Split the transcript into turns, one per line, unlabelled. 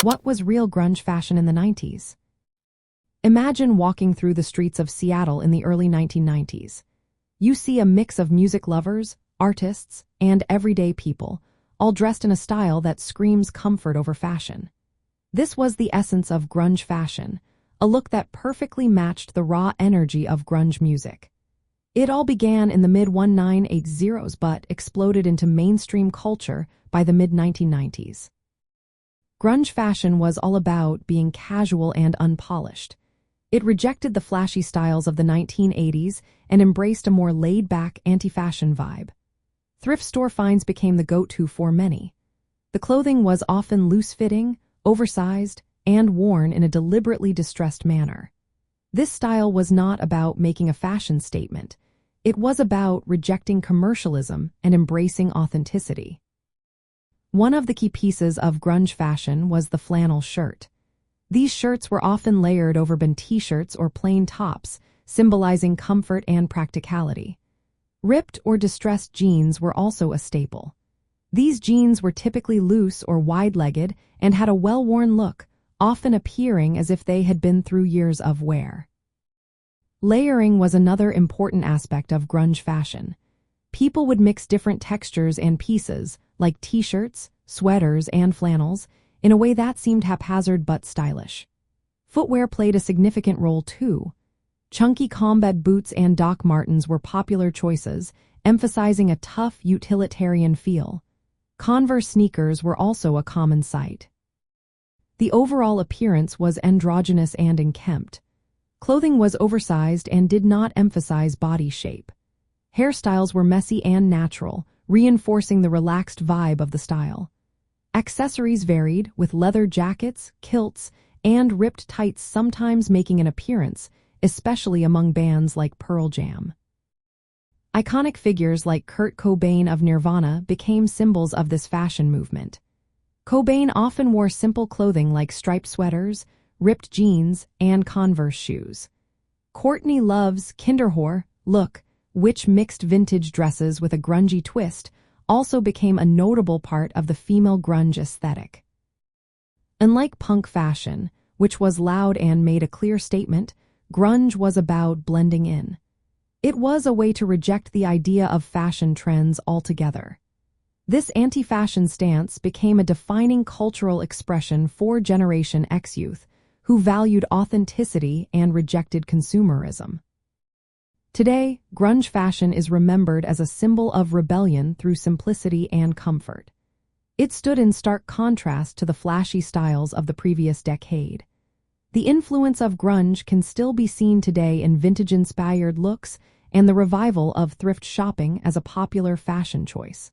What was real grunge fashion in the 90s? Imagine walking through the streets of Seattle in the early 1990s. You see a mix of music lovers, artists, and everyday people, all dressed in a style that screams comfort over fashion. This was the essence of grunge fashion, a look that perfectly matched the raw energy of grunge music. It all began in the mid-1980s but exploded into mainstream culture by the mid-1990s. Grunge fashion was all about being casual and unpolished. It rejected the flashy styles of the 1980s and embraced a more laid-back, anti-fashion vibe. Thrift store finds became the go-to for many. The clothing was often loose-fitting, oversized, and worn in a deliberately distressed manner. This style was not about making a fashion statement. It was about rejecting commercialism and embracing authenticity. One of the key pieces of grunge fashion was the flannel shirt. These shirts were often layered over t-shirts or plain tops, symbolizing comfort and practicality. Ripped or distressed jeans were also a staple. These jeans were typically loose or wide-legged and had a well-worn look, often appearing as if they had been through years of wear. Layering was another important aspect of grunge fashion. People would mix different textures and pieces, like t-shirts, sweaters, and flannels, in a way that seemed haphazard but stylish. Footwear played a significant role too. Chunky combat boots and Doc Martens were popular choices, emphasizing a tough, utilitarian feel. Converse sneakers were also a common sight. The overall appearance was androgynous and unkempt. Clothing was oversized and did not emphasize body shape. Hairstyles were messy and natural, reinforcing the relaxed vibe of the style. Accessories varied, with leather jackets, kilts, and ripped tights sometimes making an appearance, especially among bands like Pearl Jam. Iconic figures like Kurt Cobain of Nirvana became symbols of this fashion movement. Cobain often wore simple clothing like striped sweaters, ripped jeans, and Converse shoes. Courtney Love's Kinderhore look, which mixed vintage dresses with a grungy twist, also became a notable part of the female grunge aesthetic. Unlike punk fashion, which was loud and made a clear statement, grunge was about blending in. It was a way to reject the idea of fashion trends altogether. This anti-fashion stance became a defining cultural expression for Generation X youth, who valued authenticity and rejected consumerism. Today, grunge fashion is remembered as a symbol of rebellion through simplicity and comfort. It stood in stark contrast to the flashy styles of the previous decade. The influence of grunge can still be seen today in vintage-inspired looks and the revival of thrift shopping as a popular fashion choice.